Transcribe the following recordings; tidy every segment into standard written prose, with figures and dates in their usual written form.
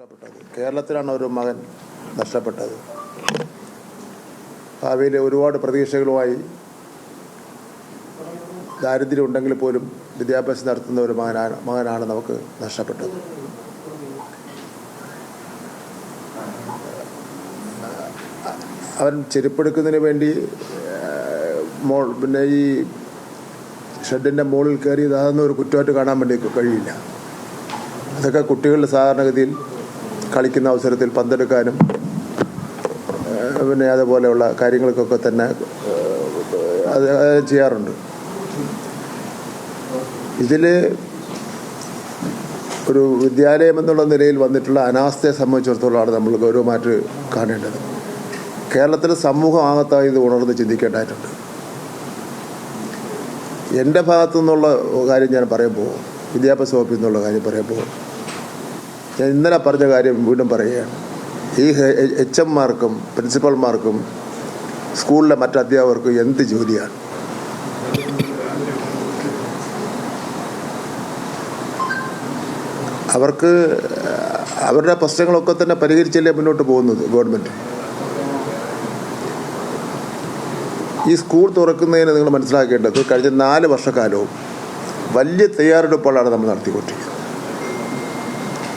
നഷ്ടപ്പെട്ടത്. കേരളത്തിലാണ് ഒരു മകൻ നഷ്ടപ്പെട്ടത്. ഭാവിയിൽ ഒരുപാട് പ്രതീക്ഷകളുമായി ദാരിദ്ര്യം ഉണ്ടെങ്കിൽ പോലും വിദ്യാഭ്യാസം നടത്തുന്ന ഒരു മകനാണ് നമുക്ക് നഷ്ടപ്പെട്ടത്. അവൻ ചെരുപ്പെടുക്കുന്നതിന് വേണ്ടി പിന്നെ ഈ ഷെഡിൻ്റെ മുകളിൽ കയറി അതൊന്നും ഒരു കുറ്റമായിട്ട് കാണാൻ വേണ്ടി കഴിയില്ല. അതൊക്കെ കുട്ടികളുടെ സാധാരണഗതിയിൽ കളിക്കുന്ന അവസരത്തിൽ പന്തെടുക്കാനും പിന്നെ അതുപോലെയുള്ള കാര്യങ്ങൾക്കൊക്കെ തന്നെ അത് ചെയ്യാറുണ്ട്. ഇതിൽ ഒരു വിദ്യാലയം എന്നുള്ള നിലയിൽ വന്നിട്ടുള്ള അനാസ്ഥയെ സംബന്ധിച്ചിടത്തോളമാണ് നമ്മൾ ഗൗരവമായിട്ട് കാണേണ്ടത്. കേരളത്തിലെ സമൂഹം ആകത്തായി ഇത് ഉണർന്ന് ചിന്തിക്കേണ്ടതായിട്ടുണ്ട്. എൻ്റെ ഭാഗത്തു നിന്നുള്ള കാര്യം ഞാൻ പറയുമ്പോൾ, വിദ്യാഭ്യാസ വകുപ്പിൽ നിന്നുള്ള കാര്യം പറയുമ്പോൾ, ഞാൻ ഇന്നലെ പറഞ്ഞ കാര്യം വീണ്ടും പറയുകയാണ്. ഈ HM-മാർക്കും പ്രിൻസിപ്പൽമാർക്കും സ്കൂളിലെ മറ്റ് അധ്യാപകർക്കും എന്ത് ജോലിയാണ്? അവർക്ക് അവരുടെ പ്രശ്നങ്ങളൊക്കെ തന്നെ പരിഹരിച്ചല്ലേ മുന്നോട്ട് പോകുന്നത് ഗവൺമെൻറ്. ഈ സ്കൂൾ തുറക്കുന്നതിന് നിങ്ങൾ മനസ്സിലാക്കേണ്ടത് കഴിഞ്ഞ 4 വർഷക്കാലവും വലിയ തയ്യാറെടുപ്പുകളാണ് നമ്മൾ നടത്തിക്കൊണ്ടിരിക്കുന്നത്.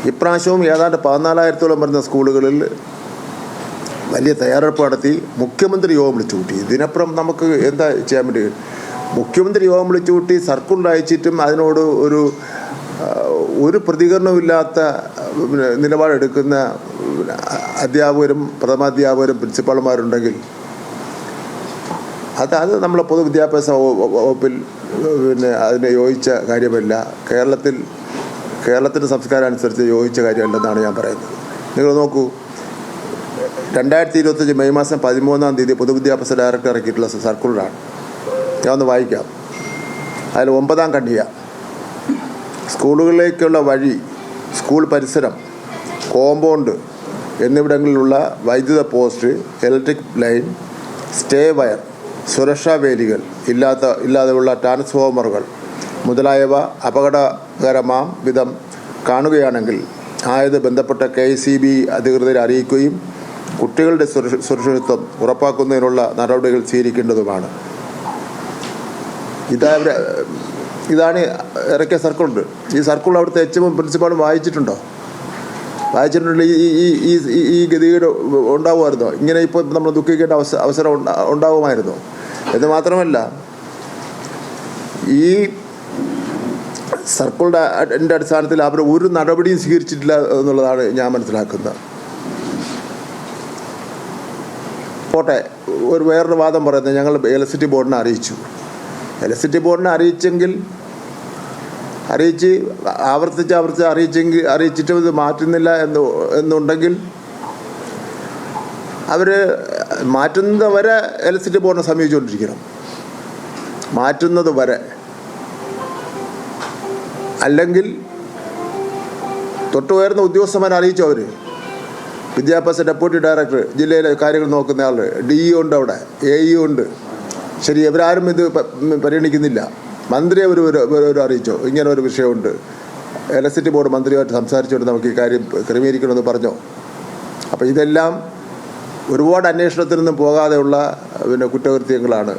ഇപ്രാവശ്യവും ഏതാണ്ട് 14,000-ഓളം വരുന്ന സ്കൂളുകളിൽ വലിയ തയ്യാറെടുപ്പ് നടത്തി മുഖ്യമന്ത്രി യോഗം വിളിച്ചു കൂട്ടി. ഇതിനപ്പുറം നമുക്ക് എന്താ ചെയ്യാൻ വേണ്ടി? മുഖ്യമന്ത്രി യോഗം വിളിച്ചു കൂട്ടി സർക്കുലർ അയച്ചിട്ടും അതിനോട് ഒരു പ്രതികരണമില്ലാത്ത നിലപാടെടുക്കുന്ന അധ്യാപകരും പ്രഥമാധ്യാപകരും പ്രിൻസിപ്പാൾമാരുണ്ടെങ്കിൽ അത് നമ്മളെ പൊതുവിദ്യാഭ്യാസ വകുപ്പിൽ പിന്നെ അതിനെ യോജിച്ച കാര്യമല്ല. കേരളത്തിൻ്റെ സംസ്കാരം അനുസരിച്ച് യോജിച്ച കാര്യമല്ലെന്നാണ് ഞാൻ പറയുന്നത്. നിങ്ങൾ നോക്കൂ, 2025 മെയ് മാസം 13-ാം തീയതി പൊതുവിദ്യാഭ്യാസ ഡയറക്ടർ ഇറക്കിയിട്ടുള്ള സർക്കുലറാണ്. ഞാൻ ഒന്ന് വായിക്കാം. അതിൽ 9-ാം ഖണ്ഡിക: സ്കൂളുകളിലേക്കുള്ള വഴി, സ്കൂൾ പരിസരം, കോമ്പൗണ്ട് എന്നിവിടങ്ങളിലുള്ള വൈദ്യുത post, electric line, stay wire, സുരക്ഷാ വേലികൾ ഇല്ലാതെയുള്ള ട്രാൻസ്ഫോമറുകൾ മുതലായവ അപകടകരമാം വിധം കാണുകയാണെങ്കിൽ ആയത് ബന്ധപ്പെട്ട KCB അധികൃതരെ അറിയിക്കുകയും കുട്ടികളുടെ സുരക്ഷിതത്വം ഉറപ്പാക്കുന്നതിനുള്ള നടപടികൾ സ്വീകരിക്കേണ്ടതുമാണ്. ഇതാണ് ഇറക്കിയ സർക്കുലർ. ഈ സർക്കുലർ അവിടുത്തെ HM പ്രിൻസിപ്പാളും വായിച്ചിട്ടുണ്ടെങ്കിൽ ഈ ഗതികേട് ഉണ്ടാവുമായിരുന്നോ? ഇങ്ങനെ ഇപ്പോൾ നമ്മൾ ദുഃഖിക്കേണ്ട അവസരം ഉണ്ടാവുമായിരുന്നോ? എന്ന് മാത്രമല്ല, ഈ സർക്കുലറിൻ്റെ അടിസ്ഥാനത്തിൽ അവർ ഒരു നടപടിയും സ്വീകരിച്ചിട്ടില്ല എന്നുള്ളതാണ് ഞാൻ മനസ്സിലാക്കുന്നത്. പോട്ടെ, വേറൊരു വാദം പറയുന്നത് ഞങ്ങൾ ഇലക്ട്രിസിറ്റി ബോർഡിനെ അറിയിച്ചു. ഇലക്ട്രിസിറ്റി ബോർഡിനെ അറിയിച്ചിട്ട് ഇത് മാറ്റുന്നില്ല എന്നുണ്ടെങ്കിൽ അവർ മാറ്റുന്നത് വരെ ഇലക്ട്രിസിറ്റി ബോർഡിനെ സമീപിച്ചുകൊണ്ടിരിക്കണം. മാറ്റുന്നത് വരെ. അല്ലെങ്കിൽ തൊട്ടുയർന്ന ഉദ്യോഗസ്ഥന്മാരെ അറിയിച്ചു. അവർ വിദ്യാഭ്യാസ ഡെപ്യൂട്ടി ഡയറക്ടർ, ജില്ലയിലെ കാര്യങ്ങൾ നോക്കുന്ന ആൾ, DE ഉണ്ട്, അവിടെ AE ഉണ്ട്. ശരി, ഇവരാരും ഇത് പരിഗണിക്കുന്നില്ല. മന്ത്രിയെ ഒരു അറിയിച്ചോ ഇങ്ങനെ ഒരു വിഷയമുണ്ട്, ഇലക്ട്രിസിറ്റി ബോർഡ് മന്ത്രിയുമായിട്ട് സംസാരിച്ചുകൊണ്ട് നമുക്ക് ഈ കാര്യം ക്രമീകരിക്കണമെന്ന് പറഞ്ഞോ? അപ്പോൾ ഇതെല്ലാം ഒരുപാട് അന്വേഷണത്തിൽ നിന്നും പോകാതെയുള്ള കുറ്റകൃത്യങ്ങളാണ്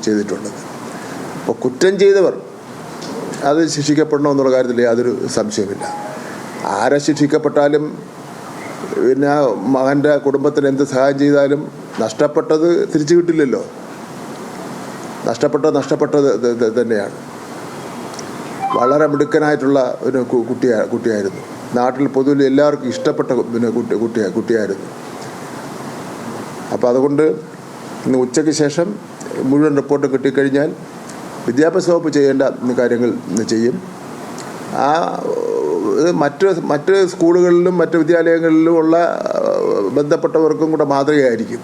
ചെയ്തിട്ടുള്ളത്. അപ്പോൾ കുറ്റം ചെയ്തവർ അത് ശിക്ഷിക്കപ്പെടണമെന്നുള്ള കാര്യത്തിൽ യാതൊരു സംശയമില്ല. ആരെ ശിക്ഷിക്കപ്പെട്ടാലും മകൻ്റെ കുടുംബത്തിന് എന്ത് സഹായം ചെയ്താലും നഷ്ടപ്പെട്ടത് തിരിച്ചു കിട്ടില്ലല്ലോ. നഷ്ടപ്പെട്ടത് തന്നെയാണ്. വളരെ മിടുക്കനായിട്ടുള്ള ഒരു കുട്ടിയായിരുന്നു. നാട്ടിൽ പൊതുവിൽ എല്ലാവർക്കും ഇഷ്ടപ്പെട്ട കുട്ടിയായിരുന്നു. അപ്പോൾ അതുകൊണ്ട് ഇന്ന് ഉച്ചയ്ക്ക് ശേഷം മുഴുവൻ റിപ്പോർട്ട് കിട്ടിക്കഴിഞ്ഞാൽ വിദ്യാഭ്യാസ വകുപ്പ് ചെയ്യേണ്ട കാര്യങ്ങൾ ചെയ്യും. മറ്റ് സ്കൂളുകളിലും മറ്റ് വിദ്യാലയങ്ങളിലും ഉള്ള ബന്ധപ്പെട്ടവർക്കും കൂടെ മാതൃകയായിരിക്കും.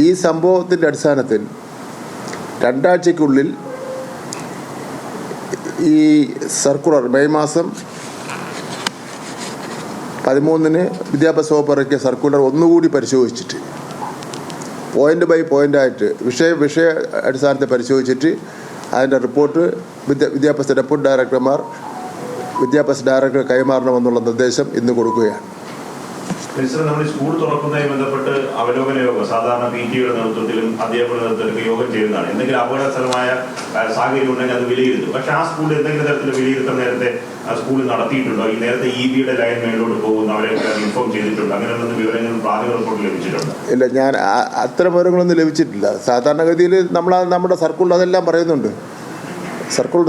ഈ സംഭവത്തിൻ്റെ അടിസ്ഥാനത്തിൽ 2 ആഴ്ചയ്ക്കുള്ളിൽ ഈ സർക്കുലർ മെയ് മാസം 13-ന് വിദ്യാഭ്യാസ വകുപ്പ് ഇറക്കിയ സർക്കുലർ ഒന്നുകൂടി പരിശോധിച്ചിട്ട് പോയിൻ്റ് ബൈ പോയിൻ്റായിട്ട് വിഷയ അടിസ്ഥാനത്തെ പരിശോധിച്ചിട്ട് അതിൻ്റെ റിപ്പോർട്ട് വിദ്യാഭ്യാസ ഡെപ്യൂട്ടി ഡയറക്ടർമാർ വിദ്യാഭ്യാസ ഡയറക്ടർ കൈമാറണമെന്നുള്ള നിർദ്ദേശം ഇന്ന് കൊടുക്കുകയാണ്. നമ്മൾ സ്കൂൾ തുറക്കുന്നതുമായി ബന്ധപ്പെട്ട് അവലോകന യോഗം സാധാരണ PTയുടെ നേതൃത്വത്തിലും അധ്യാപകരുടെ നേതൃത്വത്തിലും യോഗം ചെയ്യുന്നതാണ്. എന്തെങ്കിലും അപകടകരമായ സാഹചര്യം ഉണ്ടെങ്കിൽ അത് വിലയിരുത്തും. പക്ഷേ ആ സ്കൂളിൽ എന്തെങ്കിലും തരത്തിൽ വിലയിരുത്തൽ നേരത്തെ സ്കൂളിൽ നടത്തിയിട്ടുണ്ടോ? ഈ നേരത്തെ EBയുടെ ലൈൻ മേലോട്ട് പോകുന്നു, അവരെ ഇൻഫോം ചെയ്തിട്ടുണ്ടോ? അങ്ങനെയുള്ള വിവരങ്ങളും പ്രാഥമിക റിപ്പോർട്ട് ലഭിച്ചിട്ടുണ്ട്? ഇല്ല, ഞാൻ അത്തരം വിവരങ്ങളൊന്നും ലഭിച്ചിട്ടില്ല. സാധാരണഗതിയിൽ നമ്മുടെ സർക്കിളിൽ അതെല്ലാം പറയുന്നുണ്ട്. സർക്കിളിൽ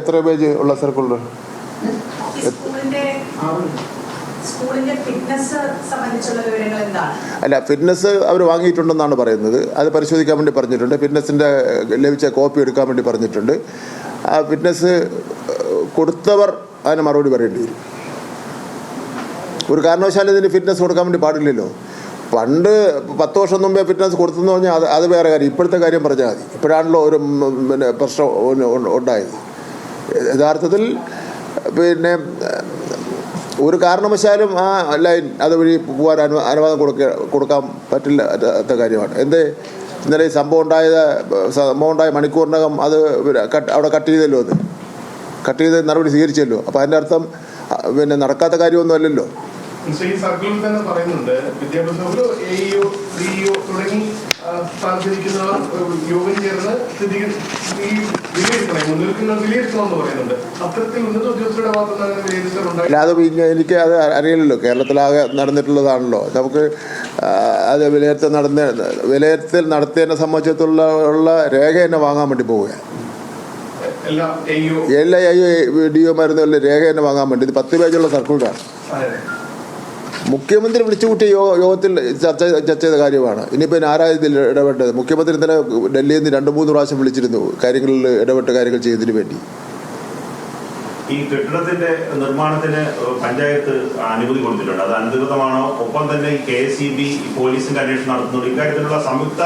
എത്ര പേജ് ഉള്ള സർക്കിളിൽ അല്ല, ഫിറ്റ്നസ് അവർ വാങ്ങിയിട്ടുണ്ടെന്നാണ് പറയുന്നത്. അത് പരിശോധിക്കാൻ വേണ്ടി പറഞ്ഞിട്ടുണ്ട്. ഫിറ്റ്നസിൻ്റെ ലഭിച്ച കോപ്പി എടുക്കാൻ വേണ്ടി പറഞ്ഞിട്ടുണ്ട്. ആ ഫിറ്റ്നസ് കൊടുത്തവർ അതിന് മറുപടി പറയേണ്ടി വരും. ഒരു കാരണവശാലും ഇതിന് ഫിറ്റ്നസ് കൊടുക്കാൻ വേണ്ടി പാടില്ലല്ലോ. പണ്ട് 10 വർഷം മുമ്പേ ഫിറ്റ്നസ് കൊടുത്തെന്ന് പറഞ്ഞാൽ അത് വേറെ കാര്യം. ഇപ്പോഴത്തെ കാര്യം പറഞ്ഞാൽ മതി. ഇപ്പോഴാണല്ലോ ഒരു പ്രശ്നം ഉണ്ടായത്. യഥാർത്ഥത്തിൽ ഒരു കാരണവശാലും ആ ലൈൻ അതുവഴി പോകാൻ അനുവാദം കൊടുക്കാൻ പറ്റില്ലാത്ത കാര്യമാണ്. ഇന്നലെ ഈ സംഭവം ഉണ്ടായ മണിക്കൂറിനകം അത് അവിടെ കട്ട് ചെയ്തല്ലോ. അത് കട്ട് ചെയ്ത് നടപടി സ്വീകരിച്ചല്ലോ. അപ്പോൾ അതിൻ്റെ അർത്ഥം നടക്കാത്ത കാര്യമൊന്നും അല്ലല്ലോ. ഈ സർക്കിളിൽ തന്നെ പറയുന്നുണ്ട്, വിദ്യാഭ്യാസ ഒരു AEO, DEO തുടങ്ങി സ്ഥാനത്തിരിക്കുന്നവർ യോഗം ചേർന്ന് വിലയിരുത്തണമെന്ന് പറയുന്നുണ്ട്. അത്തരത്തിൽ ഉന്നത ഉദ്യോഗസ്ഥരുടെ ഭാഗത്തുനിന്ന് വിലയിരുത്തലുണ്ടായി. അല്ല, അത് എനിക്ക് അത് അറിയില്ലല്ലോ. കേരളത്തിലാകെ നടന്നിട്ടുള്ളതാണല്ലോ. നമുക്ക് അത് വിലയിരുത്തൽ നടത്തിയതിനെ സംബന്ധിച്ചിടത്തോളം രേഖ തന്നെ വാങ്ങാൻ വേണ്ടി പോവുകയാണ്. എല്ലാ DEOമാരുന്ന രേഖ തന്നെ വാങ്ങാൻ വേണ്ടി. ഇത് 10 പേജുള്ള സർക്കിളാണ്. മുഖ്യമന്ത്രി വിളിച്ചുകൂട്ടിയ യോഗത്തിൽ ചർച്ച ചെയ്ത കാര്യമാണ്. ഇനിയിപ്പോൾ ആരാ ഇതിൽ ഇടപെട്ടത്? മുഖ്യമന്ത്രി ഇന്നലെ ഡൽഹിയിൽ നിന്ന് 2-3 പ്രാവശ്യം വിളിച്ചിരുന്നു കാര്യങ്ങളിൽ ഇടപെട്ട് കാര്യങ്ങൾ ചെയ്തതിന് വേണ്ടി. ഈ കെട്ടിടത്തിന്റെ നിർമ്മാണത്തിന് പഞ്ചായത്ത് അനുമതി കൊടുത്തിട്ടുണ്ട്. അത് അനധികൃതമാണോ? ഒപ്പം തന്നെ ഈ KSEB പോലീസിന്റെ അന്വേഷണം നടത്തുന്നുണ്ട്. ഇക്കാര്യത്തിലുള്ള സംയുക്ത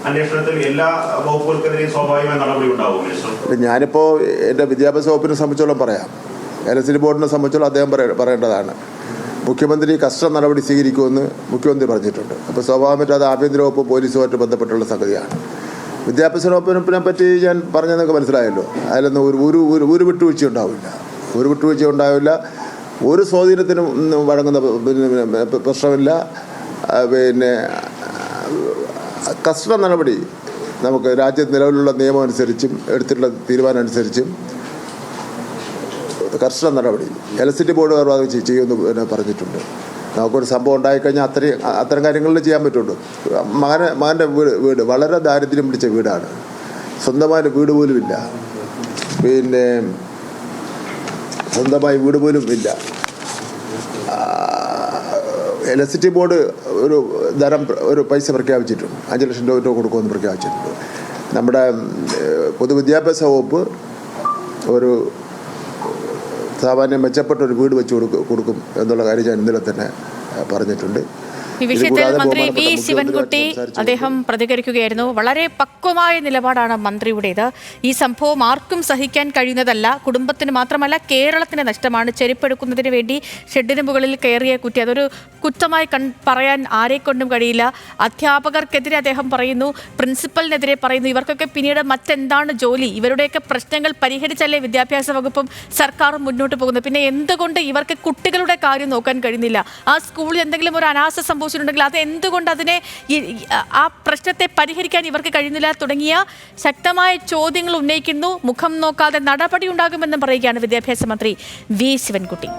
അന്വേഷണത്തിൽ എല്ലാ വകുപ്പുകൾക്കെതിരെയും സ്വാഭാവികമായ നടപടി ഉണ്ടാവും മിനിസ്റ്റർ. ഞാനിപ്പോൾ എൻ്റെ വിദ്യാഭ്യാസ വകുപ്പിനെ സംബന്ധിച്ചോളം പറയാം. LSD ബോർഡിനെ സംബന്ധിച്ചോളം അദ്ദേഹം പറയേണ്ടതാണ്. മുഖ്യമന്ത്രി കർശന നടപടി സ്വീകരിക്കുമെന്ന് മുഖ്യമന്ത്രി പറഞ്ഞിട്ടുണ്ട്. അപ്പോൾ സ്വാഭാവികമായിട്ട് അത് ആഭ്യന്തര വകുപ്പ് പോലീസുമായിട്ട് ബന്ധപ്പെട്ടുള്ള സംഗതിയാണ്. വിദ്യാഭ്യാസ വകുപ്പിനെ പറ്റി ഞാൻ പറഞ്ഞതെന്നൊക്കെ മനസ്സിലായല്ലോ. അതിലൊന്നും ഒരു വിട്ടുവീഴ്ച ഉണ്ടാവില്ല. ഒരു സ്വാധീനത്തിനും വഴങ്ങുന്ന പ്രശ്നമില്ല. കർശന നടപടി നമുക്ക് രാജ്യത്ത് നിലവിലുള്ള നിയമം അനുസരിച്ചും എടുത്തിട്ടുള്ള തീരുമാനം അനുസരിച്ചും കർശന നടപടി LSD ബോർഡ് ചെയ്യുമെന്ന് പറഞ്ഞിട്ടുണ്ട്. നമുക്കൊരു സംഭവം ഉണ്ടായിക്കഴിഞ്ഞാൽ അത്തരം കാര്യങ്ങളിൽ ചെയ്യാൻ പറ്റുള്ളൂ. മകൻ്റെ വീട് വളരെ ദാരിദ്ര്യം പിടിച്ച വീടാണ്. സ്വന്തമായി വീട് പോലും ഇല്ല. സ്വന്തമായി വീട് പോലും ഇല്ല. LSD ബോർഡ് ഒരു പൈസ പ്രഖ്യാപിച്ചിട്ടുണ്ട്. 5 ലക്ഷം രൂപ കൊടുക്കുമെന്ന് പ്രഖ്യാപിച്ചിട്ടുണ്ട്. നമ്മുടെ പൊതുവിദ്യാഭ്യാസ വകുപ്പ് ഒരു സാമാന്യം മെച്ചപ്പെട്ടൊരു വീട് വെച്ച് കൊടുക്കും എന്നുള്ള കാര്യം ഞാൻ ഇന്നലെ തന്നെ പറഞ്ഞിട്ടുണ്ട്. ഈ വിഷയത്തിൽ മന്ത്രി വി ശിവൻകുട്ടി അദ്ദേഹം പ്രതികരിക്കുകയായിരുന്നു. വളരെ പക്വമായ നിലപാടാണ് മന്ത്രിയുടേത്. ഈ സംഭവം ആർക്കും സഹിക്കാൻ കഴിയുന്നതല്ല. കുടുംബത്തിന് മാത്രമല്ല കേരളത്തിന് നഷ്ടമാണ്. ചെരുപ്പെടുക്കുന്നതിന് വേണ്ടി ഷെഡിന് മുകളിൽ കയറിയ കുറ്റി അതൊരു കുറ്റമായി പറയാൻ ആരെക്കൊണ്ടും കഴിയില്ല. അധ്യാപകർക്കെതിരെ അദ്ദേഹം പറയുന്നു, പ്രിൻസിപ്പലിനെതിരെ പറയുന്നു. ഇവർക്കൊക്കെ പിന്നീട് മറ്റെന്താണ് ജോലി? ഇവരുടെയൊക്കെ പ്രശ്നങ്ങൾ പരിഹരിച്ചല്ലേ വിദ്യാഭ്യാസ വകുപ്പും സർക്കാരും മുന്നോട്ട് പോകുന്നത്. പിന്നെ എന്തുകൊണ്ട് ഇവർക്ക് കുട്ടികളുടെ കാര്യം നോക്കാൻ കഴിയുന്നില്ല? ആ സ്കൂളിൽ എന്തെങ്കിലും ഒരു അനാസ്ഥ സംഭവിച്ചിട്ടുണ്ടെങ്കിൽ അത് എന്തുകൊണ്ട് ആ പ്രശ്നത്തെ പരിഹരിക്കാൻ ഇവർക്ക് കഴിയുന്നില്ല തുടങ്ങിയ ശക്തമായ ചോദ്യങ്ങൾ ഉന്നയിക്കുന്നു. മുഖം നോക്കാതെ നടപടി ഉണ്ടാകുമെന്നും പറയുകയാണ് വിദ്യാഭ്യാസ മന്ത്രി വി ശിവൻകുട്ടി.